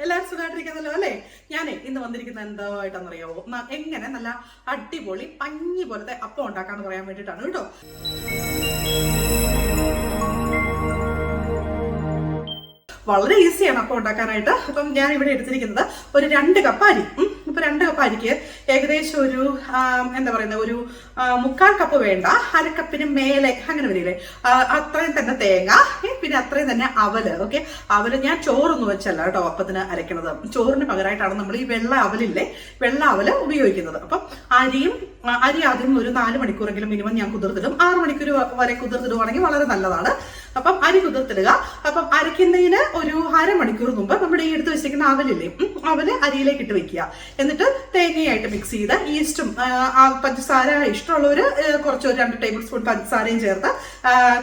എല്ലാവരും സുഖമായിട്ടിരിക്കുന്നല്ലോ അല്ലേ? ഞാനേ ഇന്ന് വന്നിരിക്കുന്നത് എന്തായിട്ടാണെന്നറിയാവോ? എങ്ങനെ നല്ല അടിപൊളി പഞ്ഞി പോലത്തെ അപ്പം ഉണ്ടാക്കാന്ന് പറയാൻ വേണ്ടിയിട്ടാണ് കേട്ടോ. വളരെ ഈസിയാണ് അപ്പം ഉണ്ടാക്കാനായിട്ട്. അപ്പം ഞാൻ ഇവിടെ എടുത്തിരിക്കുന്നത് ഒരു 2 കപ്പ് അരി. ഇപ്പൊ 2 കപ്പ് അരിക്ക് ഏകദേശം ഒരു എന്താ പറയുന്നത്, ഒരു 3/4 കപ്പ് വേണ്ട, അരക്കപ്പിന് മേലെ അങ്ങനെ വരില്ലേ, അത്രയും തന്നെ തേങ്ങ, പിന്നെ അത്രയും തന്നെ അവല്. ഓക്കെ, അവല് ഞാൻ ചോറൊന്നും വെച്ചല്ല കേട്ടോ അപ്പത്തിന് അരയ്ക്കണത്. ചോറിന് പകരമായിട്ടാണ് നമ്മൾ ഈ വെള്ള അവലില്ലേ, വെള്ള അവല് ഉപയോഗിക്കുന്നത്. അപ്പം അരി ആദ്യം ഒരു 4 മണിക്കൂറെങ്കിലും മിനിമം ഞാൻ കുതിർത്തിടും. 6 മണിക്കൂർ വരെ കുതിർത്തിടുവാണെങ്കിൽ വളരെ നല്ലതാണ്. അപ്പം അരി കുതിർത്തിടുക. അപ്പം അരയ്ക്കുന്നതിന് ഒരു അരമണിക്കൂർ മുമ്പ് നമ്മുടെ ഈ എടുത്ത് വെച്ചിരിക്കുന്ന അവലില്ലേ, അവല് അരിയിലേക്ക് ഇട്ട് വെക്കുക. എന്നിട്ട് തേങ്ങയായിട്ട് മിക്സ് ചെയ്ത് ഈസ്റ്റും പഞ്ചസാര ഇഷ്ടമുള്ളവര് കുറച്ച് 2 ടേബിൾ സ്പൂൺ പഞ്ചസാരയും ചേർത്ത്,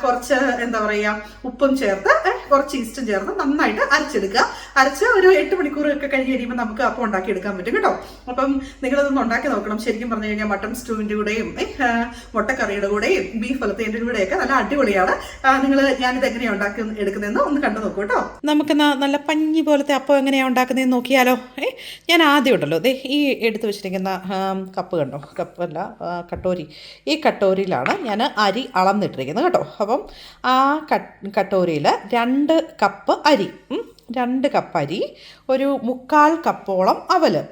കുറച്ച് എന്താ പറയുക ഉപ്പും ചേർത്ത്, കുറച്ച് ഈസ്റ്റും ചേർത്ത് നന്നായിട്ട് അരച്ചെടുക്കുക. അരച്ച് ഒരു 8 മണിക്കൂറൊക്കെ കഴിഞ്ഞ് കഴിയുമ്പോൾ നമുക്ക് അപ്പം ഉണ്ടാക്കി എടുക്കാൻ പറ്റും കേട്ടോ. അപ്പം നിങ്ങളതൊന്ന് ഉണ്ടാക്കി നോക്കണം. ശരിക്കും പറഞ്ഞു കഴിഞ്ഞാൽ മട്ടൺ സ്റ്റൂവിൻ്റെ കൂടെയും മുട്ടക്കറിയുടെ കൂടെയും ബീഫ് വലത്തേൻ്റെ കൂടെയൊക്കെ നല്ല അടിപൊളിയാണ്. ഞാനിത് എങ്ങനെയാണ് ഉണ്ടാക്കി എടുക്കുന്നതെന്ന് ഒന്ന് കണ്ടു നോക്കൂ കേട്ടോ. നമുക്ക് നല്ല പഞ്ഞി പോലത്തെ അപ്പം എങ്ങനെയാണ് ഉണ്ടാക്കുന്നതെന്ന് നോക്കിയാലോ. ഞാൻ ആദ്യം ഉണ്ടല്ലോ ഈ എടുത്ത് വെച്ചിരിക്കുന്ന കപ്പ് കണ്ടോ, കപ്പല്ല കട്ടോരി, ഈ കട്ടോരിയിലാണ് ഞാൻ അരി അളന്നിട്ടിരിക്കുന്നത് കേട്ടോ. അപ്പം ആ കട്ടോരിയിൽ 2 കപ്പ് അരി, 2 കപ്പ് അരി, ഒരു 3/4 കപ്പോളം അവല്,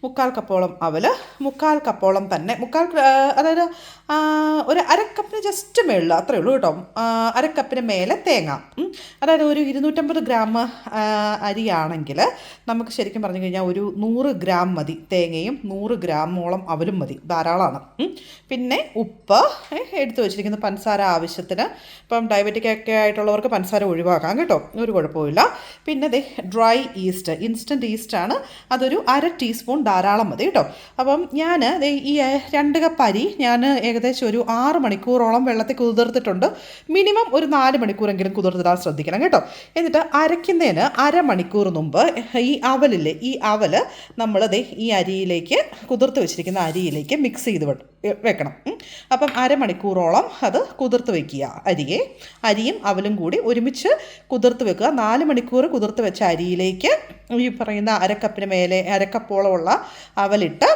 3/4 കപ്പോളം അവല്, 3/4 കപ്പോളം തന്നെ അതായത് ഒരു അരക്കപ്പിന് ജസ്റ്റ് മേളിൽ അത്രയേ ഉള്ളൂ കേട്ടോ. അരക്കപ്പിന് മേലെ തേങ്ങ, അതായത് ഒരു 250 ഗ്രാം അരിയാണെങ്കിൽ നമുക്ക് ശരിക്കും പറഞ്ഞു കഴിഞ്ഞാൽ ഒരു 100 ഗ്രാം മതി തേങ്ങയും, 100 ഗ്രാമോളം അവലും മതി, ധാരാളമാണ്. പിന്നെ ഉപ്പ്, എടുത്തു വെച്ചിരിക്കുന്ന പഞ്ചസാര ആവശ്യത്തിന്. ഇപ്പം ഡയബറ്റിക് ഒക്കെ ആയിട്ടുള്ളവർക്ക് പഞ്ചസാര ഒഴിവാക്കാം കേട്ടോ, ഒരു കുഴപ്പമില്ല. പിന്നെ ഡ്രൈ ഈസ്റ്റ്, ഇൻസ്റ്റൻറ്റ് ഈസ്റ്റാണ്, അതൊരു 1/2 ടീസ്പൂൺ ധാരാളം മതി കേട്ടോ. അപ്പം ഞാൻ ഈ 2 കപ്പ് അരി ഞാൻ ഏകദേശം ഒരു 6 മണിക്കൂറോളം വെള്ളത്തിൽ കുതിർത്തിട്ടുണ്ട്. മിനിമം ഒരു 4 മണിക്കൂറെങ്കിലും കുതിർത്തിടാൻ ശ്രദ്ധിക്കണം കേട്ടോ. എന്നിട്ട് അരയ്ക്കുന്നതിന് അരമണിക്കൂർ മുമ്പ് ഈ അവലില്ലേ, ഈ അവല് നമ്മൾ ഈ അരിയിലേക്ക്, കുതിർത്ത് വെച്ചിരിക്കുന്ന അരിയിലേക്ക് മിക്സ് ചെയ്ത് വെക്കണം. അപ്പം അരമണിക്കൂറോളം അത് കുതിർത്ത് വെക്കുക. അരിയും അവലും കൂടി ഒരുമിച്ച് കുതിർത്ത് വെക്കുക. 4 മണിക്കൂർ കുതിർത്ത് വെച്ച അരിയിലേക്ക് ഈ പറയുന്ന അരക്കപ്പിന് മേലെ അരക്കപ്പോളമുള്ള അവലിട്ട്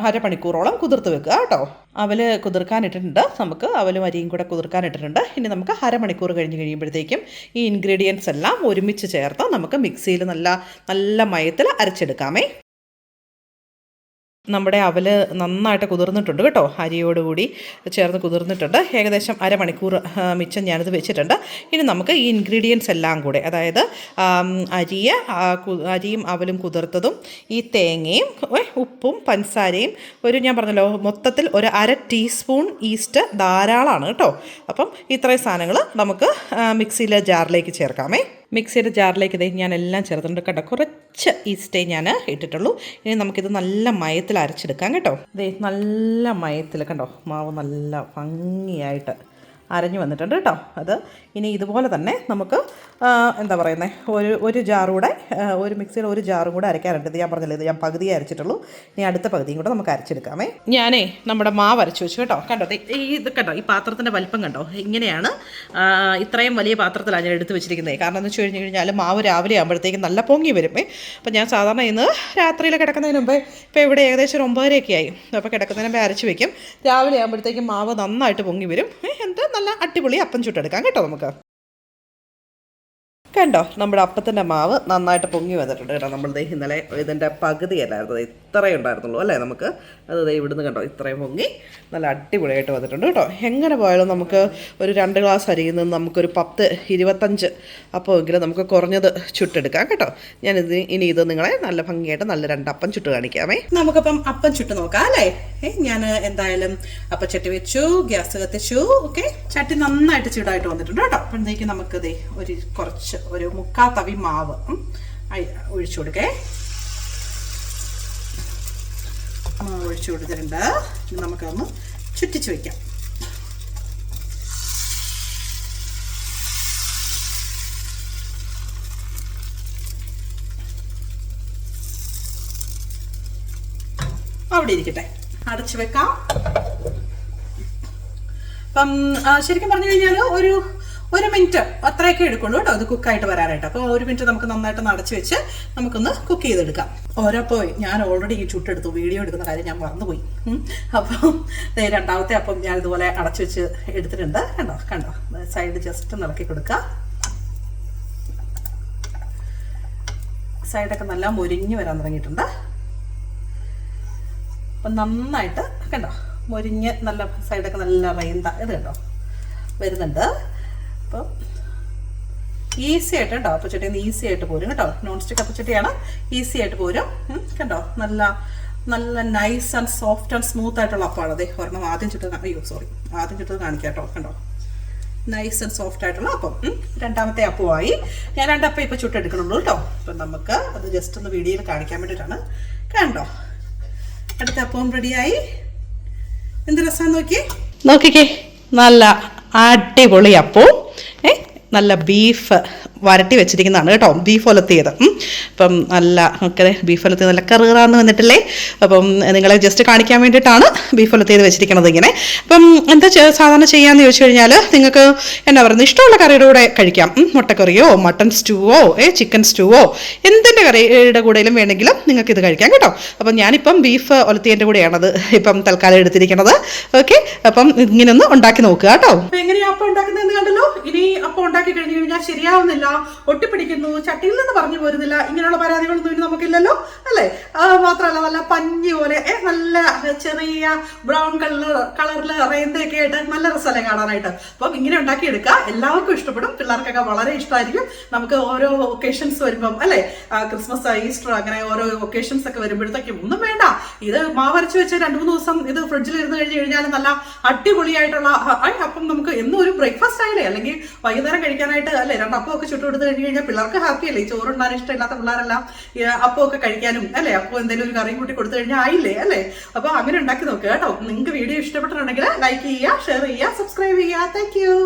അരമണിക്കൂറോളം കുതിർത്ത് വെക്കുക കേട്ടോ. അവല് കുതിർക്കാനിട്ടിട്ടുണ്ട്, നമുക്ക് അവലും അരിയും കൂടെ കുതിർക്കാനിട്ടിട്ടുണ്ട്. ഇനി നമുക്ക് അരമണിക്കൂർ കഴിഞ്ഞ് കഴിയുമ്പോഴത്തേക്കും ഈ ഇൻഗ്രീഡിയൻസ് എല്ലാം ഒരുമിച്ച് ചേർത്ത് നമുക്ക് മിക്സിയിൽ നല്ല മയത്തിൽ അരച്ചെടുക്കാമേ. നമ്മുടെ അവല് നന്നായിട്ട് കുതിർന്നിട്ടുണ്ട് കേട്ടോ, അരിയോടുകൂടി ചേർന്ന് കുതിർന്നിട്ടുണ്ട്. ഏകദേശം അരമണിക്കൂർ മിച്ചം ഞാനിത് വെച്ചിട്ടുണ്ട്. ഇനി നമുക്ക് ഈ ഇൻഗ്രീഡിയൻസ് എല്ലാം കൂടെ, അതായത് അരിയും അവലും കുതിർത്തതും, ഈ തേങ്ങയും, ഉപ്പും പഞ്ചസാരയും, ഞാൻ പറഞ്ഞല്ലോ മൊത്തത്തിൽ ഒരു 1/2 ടീസ്പൂൺ ഈസ്റ്റ് ധാരാളമാണ് കേട്ടോ. അപ്പം ഇത്രയും സാധനങ്ങൾ നമുക്ക് മിക്സിയിലെ ജാറിലേക്ക് ചേർക്കാമേ. മിക്സിയുടെ ജാറിലേക്ക് ഞാൻ എല്ലാം ചേർത്തിട്ടുണ്ട് കേട്ടോ. കുറച്ച് ഈസ്റ്റേ ഞാൻ ഇട്ടിട്ടുള്ളൂ. ഇനി നമുക്കിത് നല്ല മയത്തിൽ അരച്ചെടുക്കാം കേട്ടോ. നല്ല മയത്തിൽ കണ്ടോ, മാവ് നല്ല ഭംഗിയായിട്ട് അരഞ്ഞു വന്നിട്ടുണ്ട് കേട്ടോ. അത് ഇനി ഇതുപോലെ തന്നെ നമുക്ക് എന്താ പറയുന്നത്, ഒരു ജാറൂടെ, ഒരു മിക്സിയിൽ ഒരു ജാറും കൂടെ അരയ്ക്കാനുണ്ട്. ഇത് ഞാൻ പറഞ്ഞില്ലേ, ഇത് ഞാൻ പകുതിയെ അരച്ചിട്ടുള്ളൂ. ഇനി അടുത്ത പകുതിയും കൂടെ നമുക്ക് അരച്ചെടുക്കാമേ. ഞാനേ നമ്മുടെ മാവ് അരച്ച് വെച്ചു കേട്ടോ. കണ്ടോ, ഇത് കണ്ടോ, ഈ പാത്രത്തിൻ്റെ വലിപ്പം കണ്ടോ, ഇങ്ങനെയാണ്. ഇത്രയും വലിയ പാത്രത്തിലാണ് ഞാൻ എടുത്ത് വെച്ചിരിക്കുന്നത്. കാരണം എന്ന് വെച്ച് കഴിഞ്ഞ് കഴിഞ്ഞാൽ മാവ് രാവിലെ ആകുമ്പോഴത്തേക്കും നല്ല പൊങ്ങി വരും. അപ്പം ഞാൻ സാധാരണ ഇന്ന് രാത്രിയിൽ കിടക്കുന്നതിന് മുമ്പേ, ഇപ്പോൾ ഇവിടെ ഏകദേശം 9:30 ആയി, അപ്പോൾ കിടക്കുന്നതിന് മുമ്പേ അരച്ച് വെക്കും. രാവിലെ ആകുമ്പോഴത്തേക്കും മാവ് നന്നായിട്ട് പൊങ്ങി വരും. എന്നിട്ട് നല്ല അടിപൊളി അപ്പം ചുട്ടെടുക്കാം കേട്ടോ. നമുക്ക് കണ്ടോ, നമ്മുടെ അപ്പത്തിൻ്റെ മാവ് നന്നായിട്ട് പൊങ്ങി വന്നിട്ടുണ്ട് കേട്ടോ. നമ്മൾ ഇന്നലെ ഇതിൻ്റെ പകുതിയല്ലായിരുന്നു, ഇത്രയും ഉണ്ടായിരുന്നുള്ളൂ അല്ലേ. നമുക്ക് അത് ഇവിടുന്ന് കണ്ടോ, ഇത്രയും പൊങ്ങി നല്ല അടിപൊളിയായിട്ട് വന്നിട്ടുണ്ട് കേട്ടോ. എങ്ങനെ പോയാലും നമുക്ക് ഒരു 2 ഗ്ലാസ് അരിയിൽ നിന്ന് നമുക്കൊരു 10-25 അപ്പമെങ്കിലും നമുക്ക് കുറഞ്ഞത് ചുട്ടെടുക്കാം കേട്ടോ. ഇനി ഇത് നിങ്ങളെ നല്ല ഭംഗിയായിട്ട് നല്ല 2 അപ്പം ചുട്ട് കാണിക്കാമേ. നമുക്കപ്പം അപ്പം ചുട്ട് നോക്കാം അല്ലേ. ഞാൻ എന്തായാലും അപ്പച്ചട്ടി വെച്ചു, ഗ്യാസ് കത്തിച്ചു. ഓക്കെ, ചട്ടി നന്നായിട്ട് ചൂടായിട്ട് വന്നിട്ടുണ്ട് കേട്ടോ. അപ്പോഴത്തേക്ക് നമുക്ക് കുറച്ച് ഒരു 3/4 തവി മാവ് ഒഴിച്ചു കൊടുക്കേ. മാവ് ഒഴിച്ചു കൊടുത്തിട്ടുണ്ട്. നമുക്കൊന്ന് ചുറ്റിച്ച് വയ്ക്കാം. അവിടെ ഇരിക്കട്ടെ, അടച്ചു വെക്കാം. അപ്പം ശരിക്കും പറഞ്ഞു കഴിഞ്ഞാൽ 1 മിനിറ്റ് അത്രയൊക്കെ എടുക്കുള്ളൂ കേട്ടോ അത് കുക്കായിട്ട് വരാനായിട്ട്. അപ്പോൾ 1 മിനിറ്റ് നമുക്ക് നന്നായിട്ട് അടച്ചു വെച്ച് നമുക്കൊന്ന് കുക്ക് ചെയ്തെടുക്കാം. ഓരോപ്പോൾ ഞാൻ ഓൾറെഡി ഈ ചുട്ടെടുത്തു, വീഡിയോ എടുക്കുന്ന കാര്യം ഞാൻ മറന്നുപോയി. അപ്പം രണ്ടാമത്തെ അപ്പം ഞാൻ ഇതുപോലെ അടച്ചു വെച്ച് എടുത്തിട്ടുണ്ട്. കണ്ടോ സൈഡ് ജസ്റ്റ് ഒന്ന് ഇളക്കി കൊടുക്കുക. സൈഡൊക്കെ നല്ല മൊരിഞ്ഞ് വരാൻ തുടങ്ങിയിട്ടുണ്ട്. അപ്പം നന്നായിട്ട് കണ്ടോ മൊരിഞ്ഞ് നല്ല സൈഡൊക്കെ നല്ല റൈന്ത ഇത് കണ്ടോ വരുന്നുണ്ട്. അപ്പം ഈസി ആയിട്ട് കേട്ടോ അപ്പച്ചട്ടിയിൽ നിന്ന് ഈസി ആയിട്ട് പോരും കേട്ടോ. നോൺ സ്റ്റിക്ക് അപ്പച്ചട്ടിയാണ്, ഈസി ആയിട്ട് പോരും. കണ്ടോ നല്ല നല്ല nice and soft and smooth ആയിട്ടുള്ള അപ്പമാണ്. അതെ ഒരെണ്ണം ആദ്യം ചുട്ടത് കാണിക്കാം കേട്ടോ. കണ്ടോ നൈസ് ആൻഡ് സോഫ്റ്റ് ആയിട്ടുള്ള അപ്പം. രണ്ടാമത്തെ അപ്പമായി. ഞാൻ 2 അപ്പം ഇപ്പം ചുട്ടെടുക്കണുള്ളൂ കേട്ടോ. അപ്പം നമുക്ക് അത് ജസ്റ്റ് ഒന്ന് വീഡിയോയിൽ കാണിക്കാൻ വേണ്ടിയിട്ടാണ്. കണ്ടോ അടുത്ത അപ്പവും റെഡിയായി. എന്ത് രസമാണെന്ന് നോക്കിക്കേ. നല്ല അടിപൊളി അപ്പവും നല്ല ബീഫ് വരട്ടി വെച്ചിരിക്കുന്നതാണ് കേട്ടോ, ബീഫ് ഒലത്തിയത്. അപ്പം നല്ല ഒക്കെ ബീഫ് ഒലത്തിയത് നല്ല കറുകറാന്ന് വന്നിട്ടില്ലേ. അപ്പം നിങ്ങളെ ജസ്റ്റ് കാണിക്കാൻ വേണ്ടിയിട്ടാണ് ബീഫ് ഒലത്തിയത് വെച്ചിരിക്കുന്നത് ഇങ്ങനെ. അപ്പം എന്താ സാധാരണ ചെയ്യാമെന്ന് ചോദിച്ചു കഴിഞ്ഞാൽ നിങ്ങൾക്ക് എന്നാ പറയുന്നത് ഇഷ്ടമുള്ള കറിയുടെ കൂടെ കഴിക്കാം. മുട്ടക്കറിയോ മട്ടൺ സ്റ്റൂവോ ചിക്കൻ സ്റ്റൂവോ എന്തിൻ്റെ കറിയുടെ കൂടെയും വേണമെങ്കിലും നിങ്ങൾക്ക് ഇത് കഴിക്കാം കേട്ടോ. അപ്പം ഞാനിപ്പം ബീഫ് ഒലത്തിയതിൻ്റെ കൂടെയാണത് ഇപ്പം തൽക്കാലം എടുത്തിരിക്കുന്നത്. ഓക്കെ, അപ്പം ഇങ്ങനെ ഒന്ന് ഉണ്ടാക്കി നോക്കുക കേട്ടോ. എങ്ങനെയാ അപ്പം ഉണ്ടാക്കുന്നതെന്ന് കണ്ടല്ലോ. ഇനി അപ്പം ഉണ്ടാക്കി കഴിഞ്ഞു കഴിഞ്ഞാൽ ശരിയാവുന്നില്ല, ഒട്ടിപ്പിടിക്കുന്നു, ചട്ടിയിൽ നിന്ന് പറഞ്ഞു പോരുന്നില്ല, ഇങ്ങനെയുള്ള പരാതികളൊന്നും ഇനി നമുക്കില്ലല്ലോ അല്ലേ. മാത്രമല്ല നല്ല പഞ്ഞി പോലെ നല്ല ചെറിയ ബ്രൗൺ കളറിൽ റേന്തൊക്കെ ആയിട്ട് നല്ല രസമല്ലേ കാണാനായിട്ട്. അപ്പം ഇങ്ങനെ ഉണ്ടാക്കിയെടുക്കുക, എല്ലാവർക്കും ഇഷ്ടപ്പെടും, പിള്ളേർക്കൊക്കെ വളരെ ഇഷ്ടമായിരിക്കും. നമുക്ക് ഓരോ ഒക്കേഷൻസ് വരുമ്പം അല്ലേ, ക്രിസ്മസ് ഈസ്റ്റർ അങ്ങനെ ഓരോ ഒക്കേഷൻസ് ഒക്കെ വരുമ്പോഴത്തേക്കും ഒന്നും വേണ്ട, ഇത് മാവരച്ച് വെച്ച് 2-3 ദിവസം ഇത് ഫ്രിഡ്ജിൽ ഇരുന്ന് കഴിഞ്ഞാൽ നല്ല അടിപൊളിയായിട്ടുള്ള അപ്പം നമുക്ക് എന്നും ഒരു ബ്രേക്ക്ഫാസ്റ്റ് ആയില്ലേ, അല്ലെങ്കിൽ വൈകുന്നേരം കഴിക്കാനായിട്ട് അല്ലേ 2 അപ്പമൊക്കെ ചുട്ടുകൊടുത്ത് കഴിഞ്ഞ് കഴിഞ്ഞാൽ പിള്ളേർക്ക് ഹാപ്പി അല്ലേ. ചോറുണ്ടാൻ ഇഷ്ടമില്ലാത്ത പിള്ളേരെല്ലാം അപ്പമൊക്കെ കഴിക്കാനും അല്ലേ, അപ്പോൾ എന്തെങ്കിലും ഒരു കറിയും കൂട്ടി കൊടുത്തു കഴിഞ്ഞാൽ ആയില്ലേ അല്ലേ. അപ്പോൾ അങ്ങനെ ഉണ്ടാക്കി നോക്കുക കേട്ടോ. നിങ്ങൾക്ക് വീഡിയോ ഇഷ്ടപ്പെട്ടിട്ടുണ്ടെങ്കിൽ ലൈക്ക് ചെയ്യുക, ഷെയർ ചെയ്യുക, സബ്സ്ക്രൈബ് ചെയ്യുക. Thank you.